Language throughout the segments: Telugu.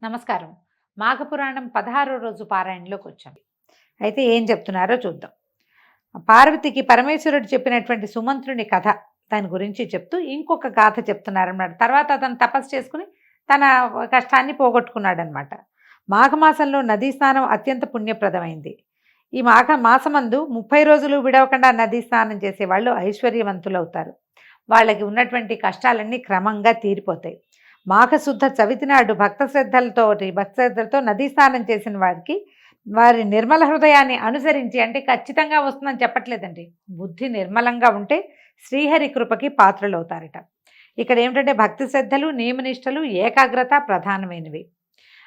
నమస్కారం. మాఘపురాణం 16 రోజు పారాయణలోకి వచ్చాం. అయితే ఏం చెప్తున్నారో చూద్దాం. పార్వతికి పరమేశ్వరుడు చెప్పినటువంటి సుమంత్రుని కథ దాని గురించి చెప్తూ ఇంకొక గాథ చెప్తున్నారన్నమాట. తర్వాత అతను తపస్సు చేసుకుని తన కష్టాన్ని పోగొట్టుకున్నాడనమాట. మాఘమాసంలో నదీ స్నానం అత్యంత పుణ్యప్రదమైంది. ఈ మాసమందు 30 రోజులు విడవకుండా నదీ స్నానం చేసేవాళ్ళు ఐశ్వర్యవంతులవుతారు. వాళ్ళకి ఉన్నటువంటి కష్టాలన్నీ క్రమంగా తీరిపోతాయి. మాఘశుద్ధ చవితి నాడు భక్త శ్రద్ధలతో నదీ స్నానం చేసిన వారికి వారి నిర్మల హృదయాన్ని అనుసరించి, అంటే ఖచ్చితంగా వస్తుందని చెప్పట్లేదండి, బుద్ధి నిర్మలంగా ఉంటే శ్రీహరి కృపకి పాత్రలవుతారట. ఇక్కడ ఏమిటంటే భక్తి శ్రద్ధలు, నియమనిష్టలు, ఏకాగ్రత ప్రధానమైనవి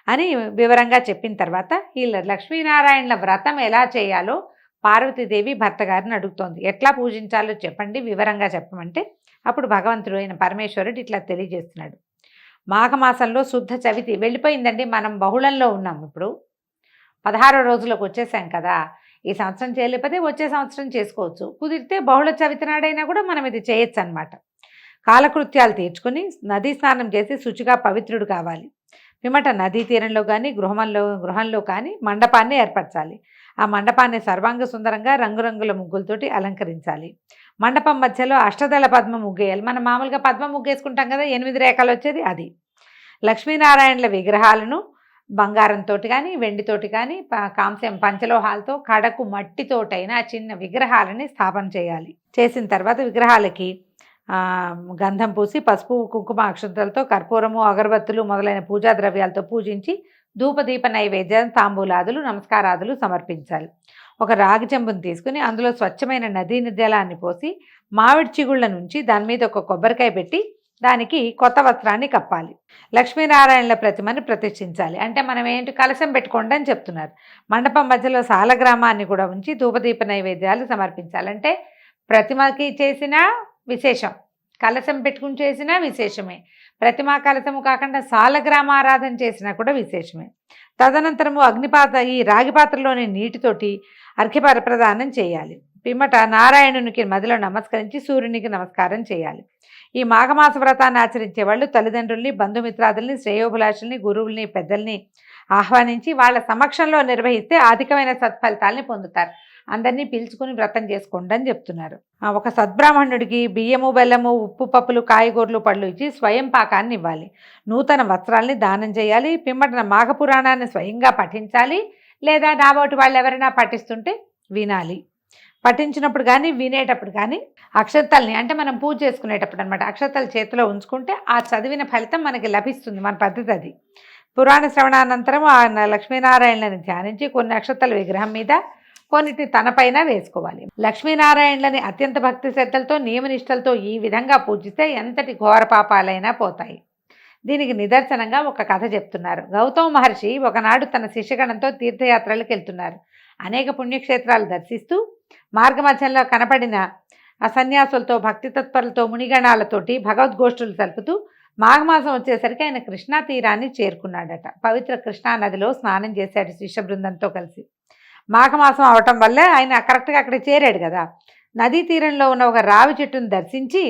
అని వివరంగా చెప్పిన తర్వాత ఈ లక్ష్మీనారాయణల వ్రతం ఎలా చేయాలో పార్వతీదేవి భర్త గారిని అడుగుతోంది. ఎట్లా పూజించాలో చెప్పండి, వివరంగా చెప్పమంటే అప్పుడు భగవంతుడు అయిన పరమేశ్వరుడు ఇట్లా తెలియజేస్తున్నాడు. మాఘమాసంలో శుద్ధ చవితి వెళ్ళిపోయిందండి. మనం బహుళంలో ఉన్నాం. ఇప్పుడు 16 రోజులకు వచ్చేసాం కదా. ఈ సంవత్సరం చేయలేకపోతే వచ్చే సంవత్సరం చేసుకోవచ్చు. కుదిరితే బహుళ చవితి నాడైనా కూడా మనం ఇది చేయొచ్చు అనమాట. కాలకృత్యాలు తీర్చుకొని నదీ స్నానం చేసి శుచిగా పవిత్రుడు కావాలి. పిమ్మట నదీ తీరంలో కానీ గృహంలో కానీ మండపాన్ని ఏర్పరచాలి. ఆ మండపాన్ని సర్వాంగ సుందరంగా రంగురంగుల ముగ్గులతోటి అలంకరించాలి. మండపం మధ్యలో అష్టదళ పద్మ ముగ్గేయాలి. మనం మామూలుగా పద్మ ముగ్గేసుకుంటాం కదా, 8 రేఖలు వచ్చేది అది. లక్ష్మీనారాయణల విగ్రహాలను బంగారంతో కానీ వెండితోటి కానీ కాంస్యం పంచలోహాలతో కడకు మట్టితోటైనా చిన్న విగ్రహాలని స్థాపన చేయాలి. చేసిన తర్వాత విగ్రహాలకి గంధం పూసి పసుపు కుంకుమ అక్షంతలతో కర్పూరము అగరబత్తులు మొదలైన పూజా ద్రవ్యాలతో పూజించి ధూపదీప నైవేద్యం తాంబూలాదులు నమస్కారాదులు సమర్పించాలి. ఒక రాగి చెంబును తీసుకుని అందులో స్వచ్ఛమైన నదీ జలాన్ని పోసి మామిడి చిగుళ్ళ నుంచి దాని మీద ఒక కొబ్బరికాయ పెట్టి దానికి కొత్త వస్త్రాన్ని కప్పాలి. లక్ష్మీనారాయణల ప్రతిమని ప్రతిష్ఠించాలి. అంటే మనం ఏంటి, కలశం పెట్టుకోండి అని చెప్తున్నారు. మండపం మధ్యలో సాలగ్రామాన్ని కూడా ఉంచి ధూపదీప నైవేద్యాలు సమర్పించాలి. అంటే ప్రతిమకి చేసిన విశేషం, కలశం పెట్టుకుని చేసినా విశేషమే. ప్రతిమా కలశము కాకుండా సాలగ్రామారాధన చేసినా కూడా విశేషమే. తదనంతరము ఈ రాగి పాత్రలోని నీటితోటి అర్ఘ్య ప్రదానం చేయాలి. పిమ్మట నారాయణునికి మదిలో నమస్కరించి సూర్యునికి నమస్కారం చేయాలి. ఈ మాఘమాస వ్రతాన్ని ఆచరించే వాళ్ళు తల్లిదండ్రుల్ని, బంధుమిత్రాదుల్ని, శ్రేయోభిలాషుల్ని, గురువుల్ని, పెద్దల్ని ఆహ్వానించి వాళ్ళ సమక్షంలో నిర్వహిస్తే అధికమైన సత్ఫలితాలని పొందుతారు. అందరినీ పిలుచుకుని వ్రతం చేసుకోండి అని చెప్తున్నారు. ఒక సద్బ్రాహ్మణుడికి బియ్యము, బెల్లము, ఉప్పు, పప్పులు, కాయగూరలు, పళ్ళు ఇచ్చి స్వయం పాకాన్ని ఇవ్వాలి. నూతన వస్త్రాల్ని దానం చేయాలి. పిమ్మట మాఘపురాణాన్ని స్వయంగా పఠించాలి. లేదా నాబోటి వాళ్ళు ఎవరైనా పఠిస్తుంటే వినాలి. పఠించినప్పుడు కానీ వినేటప్పుడు కానీ అక్షతల్ని, అంటే మనం పూజ చేసుకునేటప్పుడు అనమాట, అక్షతలు చేతిలో ఉంచుకుంటే ఆ చదివిన ఫలితం మనకి లభిస్తుంది. మన పద్ధతి అది. పురాణ శ్రవణానంతరం ఆ లక్ష్మీనారాయణలని ధ్యానించి కొన్ని అక్షతలు విగ్రహం మీద, కొన్నిటిని తనపైన వేసుకోవాలి. లక్ష్మీనారాయణలని అత్యంత భక్తి శ్రద్ధలతో నియమనిష్టలతో ఈ విధంగా పూజిస్తే ఎంతటి ఘోర పాపాలైనా పోతాయి. దీనికి నిదర్శనంగా ఒక కథ చెప్తున్నారు. గౌతమ మహర్షి ఒకనాడు తన శిష్యగణంతో తీర్థయాత్రలకు వెళ్తున్నారు. అనేక పుణ్యక్షేత్రాలు దర్శిస్తూ మార్గమధ్యంలో కనపడిన ఆ సన్యాసులతో, భక్తి తత్పరులతో, మునిగణాలతోటి భగవద్గోష్ఠులు సలుపుతూ మాఘమాసం వచ్చేసరికి ఆయన కృష్ణా తీరాన్ని చేరుకున్నాడట. పవిత్ర కృష్ణా నదిలో స్నానం చేశాడు శిష్య బృందంతో కలిసి. మాఘమాసం అవటం వల్ల ఆయన కరెక్ట్గా అక్కడ చేరాడు కదా. నదీ తీరంలో ఉన్న ఒక రావి చెట్టును దర్శించి,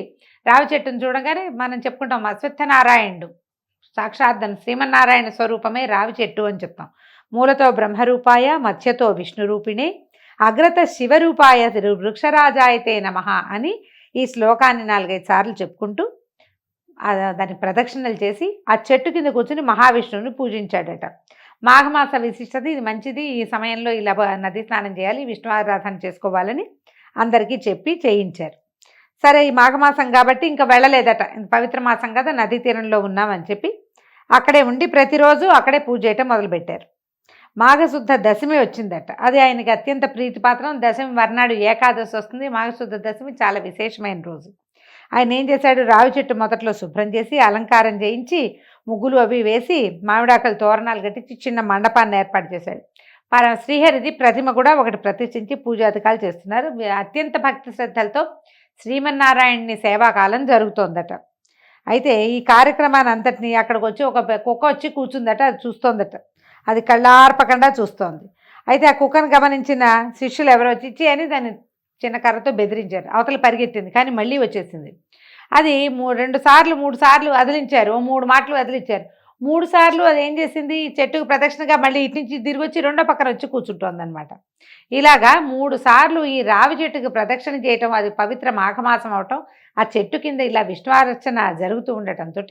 రావి చెట్టును చూడగానే మనం చెప్పుకుంటాం అశ్వత్థనారాయణుడు, సాక్షాత్ శ్రీమన్నారాయణ స్వరూపమే రావి చెట్టు అని చెప్తాం. మూలతో బ్రహ్మరూపాయ, మధ్యతో విష్ణురూపిణే, అగ్రత శివరూపాయ వృక్షరాజాయతే నమః అని ఈ శ్లోకాన్ని 4-5 సార్లు చెప్పుకుంటూ దానికి ప్రదక్షిణలు చేసి ఆ చెట్టు కింద కూర్చుని మహావిష్ణువుని పూజించాడట. మాఘమాస విశిష్టత ఇది, మంచిది. ఈ సమయంలో ఇలా నదీ స్నానం చేయాలి, విష్ణు ఆరాధన చేసుకోవాలని అందరికీ చెప్పి చేయించారు. సరే, ఈ మాఘమాసం కాబట్టి ఇంకా వెళ్ళలేదట. పవిత్ర మాసం కదా, నదీ తీరంలో ఉన్నామని చెప్పి అక్కడే ఉండి ప్రతిరోజు అక్కడే పూజ చేయటం మొదలుపెట్టారు. మాఘశుద్ధ దశమి వచ్చిందట. అది ఆయనకి అత్యంత ప్రీతిపాత్రం. దశమి మర్నాడు ఏకాదశి వస్తుంది. మాఘశుద్ధ దశమి చాలా విశేషమైన రోజు. ఆయన ఏం చేశాడు, రావి చెట్టు మొదట్లో శుభ్రం చేసి అలంకారం చేయించి ముగ్గులు అవి వేసి మామిడాకలు తోరణాలు కట్టించి చిన్న మండపాన్ని ఏర్పాటు చేశాడు. శ్రీహరిది ప్రతిమ కూడా ఒకటి ప్రతిష్ఠించి పూజాధికాలు చేస్తున్నారు. అత్యంత భక్తి శ్రద్ధలతో శ్రీమన్నారాయణుని సేవాకాలం జరుగుతోందట. అయితే ఈ కార్యక్రమాన్ని అంతటినీ అక్కడికి వచ్చి ఒక కుక్క వచ్చి కూర్చుందట. అది చూస్తోందట. అది కళ్ళార్పకుండా చూస్తోంది. అయితే ఆ కుక్కను గమనించిన శిష్యులు ఎవరో వచ్చి అని దాన్ని చిన్న కర్రతో బెదిరించారు. అవతల పరిగెత్తింది, కానీ మళ్ళీ వచ్చేసింది. అది 2 సార్లు 3 సార్లు అదిలించారు. 3 మాటలు అదిలించారు. 3 సార్లు అదేం చేసింది, చెట్టుకు ప్రదక్షిణగా మళ్ళీ ఇటు నుంచి తిరిగొచ్చి రెండో పక్కన వచ్చి కూర్చుంటోందనమాట. ఇలాగా 3 సార్లు ఈ రావి చెట్టుకు ప్రదక్షిణ చేయటం, అది పవిత్ర మాఘమాసం అవటం, ఆ చెట్టు కింద ఇలా విష్ణువార్చన జరుగుతూ ఉండటంతో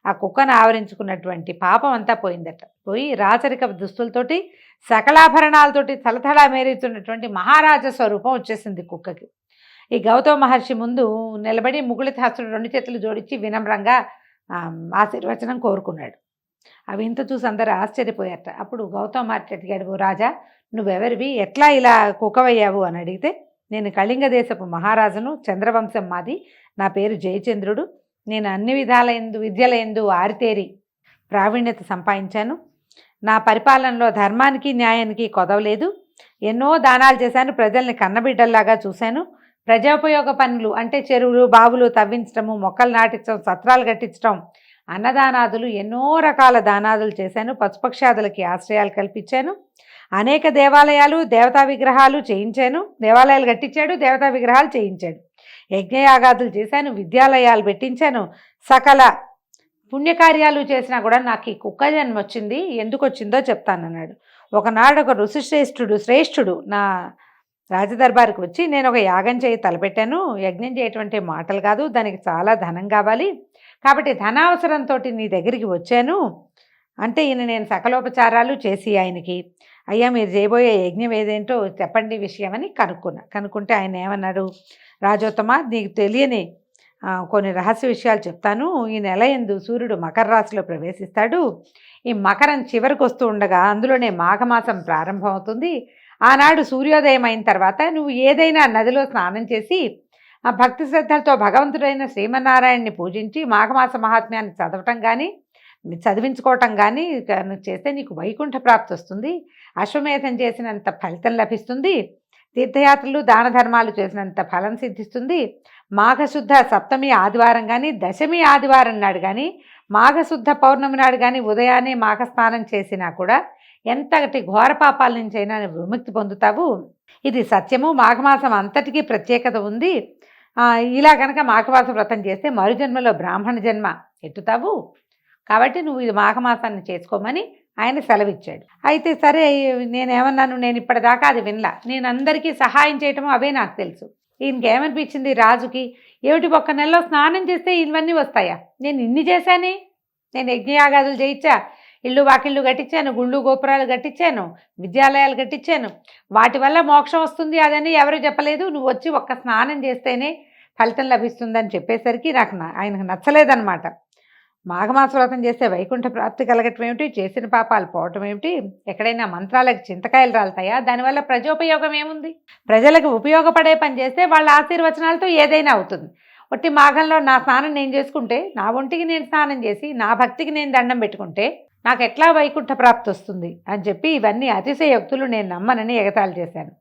ఆ కుక్కను ఆవరించుకున్నటువంటి పాపం అంతా పోయిందట. పోయి రాచరిక దుస్తులతోటి సకలాభరణాలతోటి తలతళా మేరుతున్నటువంటి మహారాజ స్వరూపం వచ్చేసింది కుక్కకి. ఈ గౌతమ మహర్షి ముందు నిలబడి ముకుళితహస్తుడు 2 చేతులు జోడించి వినమ్రంగా ఆశీర్వచనం కోరుకున్నాడు. అవి ఇంత చూసి అందరూ ఆశ్చర్యపోయారట. అప్పుడు గౌతమ మహర్షి అడిగాడు, "ఓ రాజా, నువ్వెవరివి, ఎట్లా ఇలా కుక్కవయ్యావు?" అని అడిగితే, "నేను కళింగ దేశపు మహారాజును, చంద్రవంశం మాది, నా పేరు జయచంద్రుడు. నేను అన్ని విద్యలయందు ఆరితేరి ప్రావీణ్యత సంపాదించాను. నా పరిపాలనలో ధర్మానికి న్యాయానికి కొదవలేదు. ఎన్నో దానాలు చేశాను, ప్రజల్ని కన్నబిడ్డల్లాగా చూశాను. ప్రజోపయోగ పనులు అంటే చెరువులు బావులు తవ్వించడము, మొక్కలు నాటించడం, సత్రాలు కట్టించడం, అన్నదానాదులు, ఎన్నో రకాల దానాదులు చేశాను. పశుపక్షాదులకి ఆశ్రయాలు కల్పించాను. అనేక దేవాలయాలు దేవతా విగ్రహాలు చేయించాను. దేవాలయాలు కట్టించాడు, దేవతా విగ్రహాలు చేయించాడు. యజ్ఞయాగాదులు చేశాను, విద్యాలయాలు పెట్టించాను. సకల పుణ్యకార్యాలు చేసినా కూడా నాకు ఈ కుక్క జన్మ వచ్చింది. ఎందుకు వచ్చిందో చెప్తానన్నాడు. ఒకనాడు ఒక శ్రేష్ఠుడు నా రాజదర్బారికి వచ్చి, నేను ఒక యాగం చేయి తలపెట్టాను. యజ్ఞం చేయటువంటి మాటలు కాదు, దానికి చాలా ధనం కావాలి. కాబట్టి ధనావసరంతో నీ దగ్గరికి వచ్చాను అంటే, ఈయన నేను సకలోపచారాలు చేసి ఆయనకి, అయ్యా మీరు చేయబోయే యజ్ఞం ఏదేంటో చెప్పండి విషయం అని కనుక్కుంటే ఆయన ఏమన్నాడు, రాజోత్తమ, నీకు తెలియని కొన్ని రహస్య విషయాలు చెప్తాను. ఈ నెల యందు సూర్యుడు మకర రాశిలో ప్రవేశిస్తాడు. ఈ మకరం చివరికి వస్తూ ఉండగా అందులోనే మాఘమాసం ప్రారంభం అవుతుంది. ఆనాడు సూర్యోదయం అయిన తర్వాత నువ్వు ఏదైనా నదిలో స్నానం చేసి ఆ భక్తి శ్రద్ధలతో భగవంతుడైన శ్రీమన్నారాయణని పూజించి మాఘమాస మహాత్మ్యాన్ని చదవటం కానీ చదివించుకోవటం కానీ చేస్తే నీకు వైకుంఠ ప్రాప్తి వస్తుంది. అశ్వమేధం చేసినంత ఫలితం లభిస్తుంది. తీర్థయాత్రలు దాన ధర్మాలు చేసినంత ఫలం సిద్ధిస్తుంది. మాఘశుద్ధ సప్తమి ఆదివారం కానీ దశమి ఆదివారం నాడు కానీ మాఘశుద్ధ పౌర్ణమి నాడు కానీ ఉదయాన్నే మాఘస్నానం చేసినా కూడా ఎంతటి ఘోర పాపాల నుంచైనా విముక్తి పొందుతావు. ఇది సత్యము. మాఘమాసం అంతటికీ ప్రత్యేకత ఉంది. ఇలా కనుక మాఘమాస వ్రతం చేస్తే మరుజన్మలో బ్రాహ్మణ జన్మ ఎత్తుతావు. కాబట్టి నువ్వు ఇది మాఘమాసాన్ని చేసుకోమని ఆయన సెలవిచ్చాడు. అయితే సరే, నేనేమన్నాను, నేను ఇప్పటిదాకా అది వినలా. నేను అందరికీ సహాయం చేయటం అవే నాకు తెలుసు. ఈయనకేమనిపించింది రాజుకి, ఏమిటి ఒక్క నెలలో స్నానం చేస్తే ఇవన్నీ వస్తాయా? నేను ఇన్ని చేశానే, నేను యజ్ఞయాగాదులు చేయించా, ఇళ్ళు వాకిళ్ళు కట్టించాను, గుళ్ళు గోపురాలు కట్టించాను, విద్యాలయాలు కట్టించాను, వాటి వల్ల మోక్షం వస్తుంది అదని ఎవరు చెప్పలేదు. నువ్వు వచ్చి ఒక్క స్నానం చేస్తేనే ఫలితం లభిస్తుందని చెప్పేసరికి ఆయనకు నచ్చలేదన్నమాట. మాఘమాస వ్రతం చేస్తే వైకుంఠ ప్రాప్తి కలగటం ఏమిటి, చేసిన పాపాలు పోవటం ఏమిటి, ఎక్కడైనా మంత్రాలకు చింతకాయలు రాలుతాయా, దానివల్ల ప్రజోపయోగం ఏముంది? ప్రజలకు ఉపయోగపడే పని చేస్తే వాళ్ళ ఆశీర్వచనాలతో ఏదైనా అవుతుంది. ఒట్టి మాఘంలో నా స్నానం నేను చేసుకుంటే, నా ఒంటికి నేను స్నానం చేసి నా భక్తికి నేను దండం పెట్టుకుంటే నాకు ఎట్లా వైకుంఠ ప్రాప్తి వస్తుంది అని చెప్పి ఇవన్నీ అతిశయోక్తులు నేను నమ్మనని ఎగతాళి చేశాను.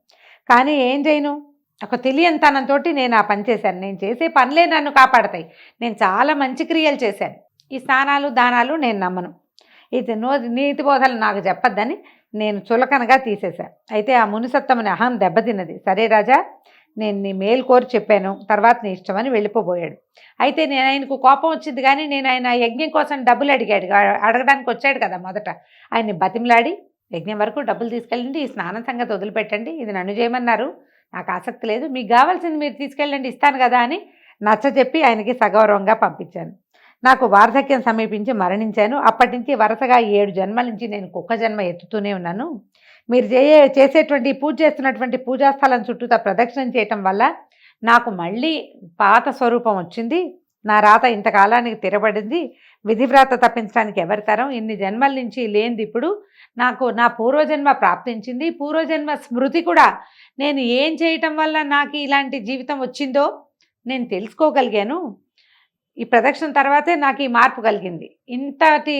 కానీ ఏం చేయను, ఒక తెలియనితనంతో నేను ఆ పని చేశాను. నేను చేసే పనులే నన్ను కాపాడతాయి. నేను చాలా మంచి క్రియలు చేశాను. ఈ స్నానాలు దానాలు నేను నమ్మను. ఇది నీతి బోధలు నాకు చెప్పొద్దని నేను చులకనగా తీసేశాను. అయితే ఆ మునిసత్తమని అహం దెబ్బతిన్నది. సరే రాజా, నేను నీ మేలు కోరి చెప్పాను, తర్వాత నీ ఇష్టమని వెళ్ళిపోబోయాడు. అయితే నేను ఆయనకు కోపం వచ్చింది, కానీ నేను ఆయన యజ్ఞం కోసం డబ్బులు అడగడానికి వచ్చాడు కదా, మొదట ఆయన్ని బతిమలాడి యజ్ఞం వరకు డబ్బులు తీసుకెళ్ళండి, ఈ స్నానం సంగతి వదిలిపెట్టండి, ఇది నన్ను చేయమన్నారు, నాకు ఆసక్తి లేదు, మీకు కావాల్సింది మీరు తీసుకెళ్ళండి, ఇస్తాను కదా అని నచ్చజెప్పి ఆయనకి సగౌరవంగా పంపించాను. నాకు వార్ధక్యం సమీపించి మరణించాను. అప్పటి నుంచి వరుసగా 7 జన్మల నుంచి నేను కుక్క జన్మ ఎత్తుతూనే ఉన్నాను. మీరు చేసేటువంటి పూజ చేస్తున్నటువంటి పూజాస్థలం చుట్టూతా ప్రదక్షిణం చేయటం వల్ల నాకు మళ్ళీ పాత స్వరూపం వచ్చింది. నా రాత ఇంతకాలానికి తిరబడింది. విధివ్రాత తప్పించడానికి ఎవరి తరం? ఇన్ని జన్మల నుంచి లేనిది ఇప్పుడు నాకు నా పూర్వజన్మ ప్రాప్తించింది. పూర్వజన్మ స్మృతి కూడా, నేను ఏం చేయటం వల్ల నాకు ఇలాంటి జీవితం వచ్చిందో నేను తెలుసుకోగలిగాను. ఈ ప్రదక్షిణ తర్వాతే నాకు ఈ మార్పు కలిగింది. ఇంతటి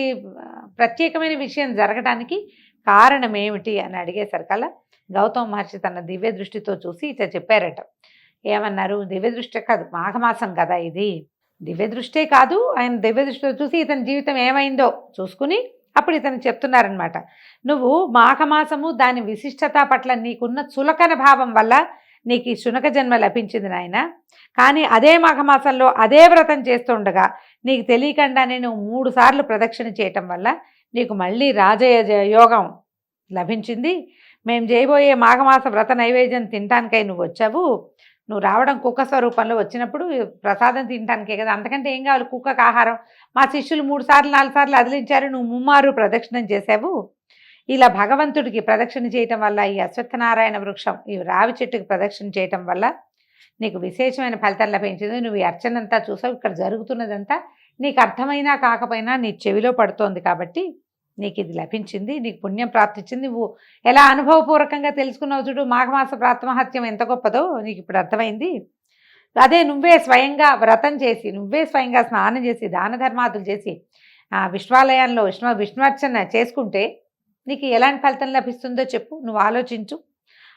ప్రత్యేకమైన విషయం జరగడానికి కారణం ఏమిటి అని అడిగేసరికల్లా గౌతమ మహర్షి తన దివ్య దృష్టితో చూసి ఇట్లా చెప్పారట. ఏమన్నారు? దివ్య దృష్టి కాదు, మాఘమాసం కదా ఇది, దివ్య దృష్టే కాదు, ఆయన దివ్య దృష్టితో చూసి ఇతని జీవితం ఏమైందో చూసుకుని అప్పుడు ఇతను చెప్తున్నారనమాట. నువ్వు మాఘమాసము దాని విశిష్టత పట్ల నీకున్న చులకన భావం వల్ల నీకు ఈ శునక జన్మ లభించింది నాయన. కానీ అదే మాఘమాసంలో అదే వ్రతం చేస్తుండగా నీకు తెలియకుండానే నువ్వు 3 సార్లు ప్రదక్షిణ చేయటం వల్ల నీకు మళ్ళీ యోగం లభించింది. మేము చేయబోయే మాఘమాస వ్రత నైవేద్యం తినటానికై నువ్వు వచ్చావు. నువ్వు రావడం కుక్క స్వరూపంలో వచ్చినప్పుడు ప్రసాదం తినటానికే కదా, అంతకంటే ఏం కావాలి కుక్కకు ఆహారం. మా శిష్యులు 3 సార్లు 4 సార్లు అదిలించారు, నువ్వు 3 ప్రదక్షిణం చేసావు. ఇలా భగవంతుడికి ప్రదక్షిణ చేయటం వల్ల, ఈ అశ్వత్థనారాయణ వృక్షం ఈ రావి చెట్టుకి ప్రదక్షిణ చేయటం వల్ల నీకు విశేషమైన ఫలితం లభించింది. నువ్వు ఈ అర్చనంతా చూసావు, ఇక్కడ జరుగుతున్నదంతా నీకు అర్థమైనా కాకపోయినా నీ చెవిలో పడుతోంది కాబట్టి నీకు ఇది లభించింది, నీకు పుణ్యం ప్రాప్తించింది. నువ్వు ఎలా అనుభవపూర్వకంగా తెలుసుకున్నావు చూడు, మాఘమాస ప్రాతమహత్యం ఎంత గొప్పదో నీకు ఇప్పుడు అర్థమైంది. అదే నువ్వే స్వయంగా వ్రతం చేసి, నువ్వే స్వయంగా స్నానం చేసి, దాన ధర్మాదులు చేసి విశ్వాలయంలో విష్ణువర్చన చేసుకుంటే నీకు ఎలాంటి ఫలితం లభిస్తుందో చెప్పు, నువ్వు ఆలోచించు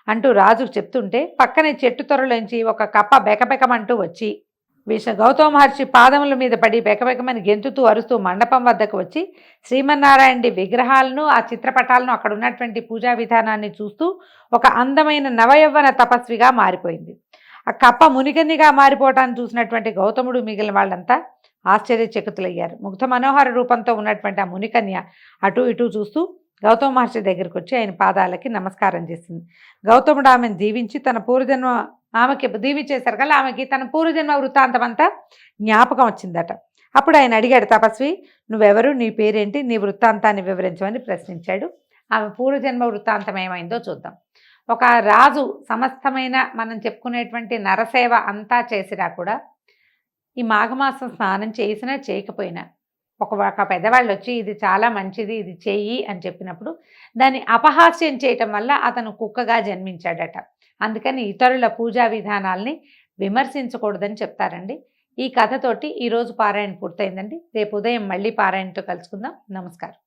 అంటూ రాజుకు చెప్తుంటే పక్కనే చెట్టు త్వరలోంచి ఒక కప్ప బెకబెకమంటూ వచ్చి గౌతమ మహర్షి పాదముల మీద పడి బెకబెకమని గెంతుతూ అరుస్తూ మండపం వద్దకు వచ్చి శ్రీమన్నారాయణుడి విగ్రహాలను, ఆ చిత్రపటాలను, అక్కడ ఉన్నటువంటి పూజా విధానాన్ని చూస్తూ ఒక అందమైన నవయవ్వన తపస్విగా మారిపోయింది. ఆ కప్ప మునిగన్నిగా మారిపోవటాన్ని చూసినటువంటి గౌతముడు మిగిలిన వాళ్ళంతా ఆశ్చర్యచకితులయ్యారు. ముగ్ధ మనోహర రూపంతో ఉన్నటువంటి ఆ మునికన్య అటు ఇటు చూస్తూ గౌతమ మహర్షి దగ్గరికి వచ్చి ఆయన పాదాలకి నమస్కారం చేసింది. గౌతముడు ఆమెను దీవించి తన పూర్వజన్మ, ఆమెకి దీవించేశారు కదా, ఆమెకి తన పూర్వజన్మ వృత్తాంతం అంతా జ్ఞాపకం వచ్చిందట. అప్పుడు ఆయన అడిగాడు, తపస్వి నువ్వెవరు, నీ పేరేంటి, నీ వృత్తాంతాన్ని వివరించమని ప్రశ్నించాడు. ఆమె పూర్వజన్మ వృత్తాంతం ఏమైందో చూద్దాం. ఒక రాజు సమస్తమైన మనం చెప్పుకునేటువంటి నరసేవ అంతా చేసినా కూడా ఈ మాఘమాసం స్నానం చేసినా చేయకపోయినా ఒక పెద్దవాళ్ళు వచ్చి ఇది చాలా మంచిది, ఇది చెయ్యి అని చెప్పినప్పుడు దాన్ని అపహాస్యం చేయటం వల్ల అతను కుక్కగా జన్మించాడట. అందుకని ఇతరుల పూజా విధానాల్ని విమర్శించకూడదని చెప్తారండి. ఈ కథతోటి ఈరోజు పారాయణ పూర్తయిందండి. రేపు ఉదయం మళ్ళీ పారాయణతో కలుసుకుందాం. నమస్కారం.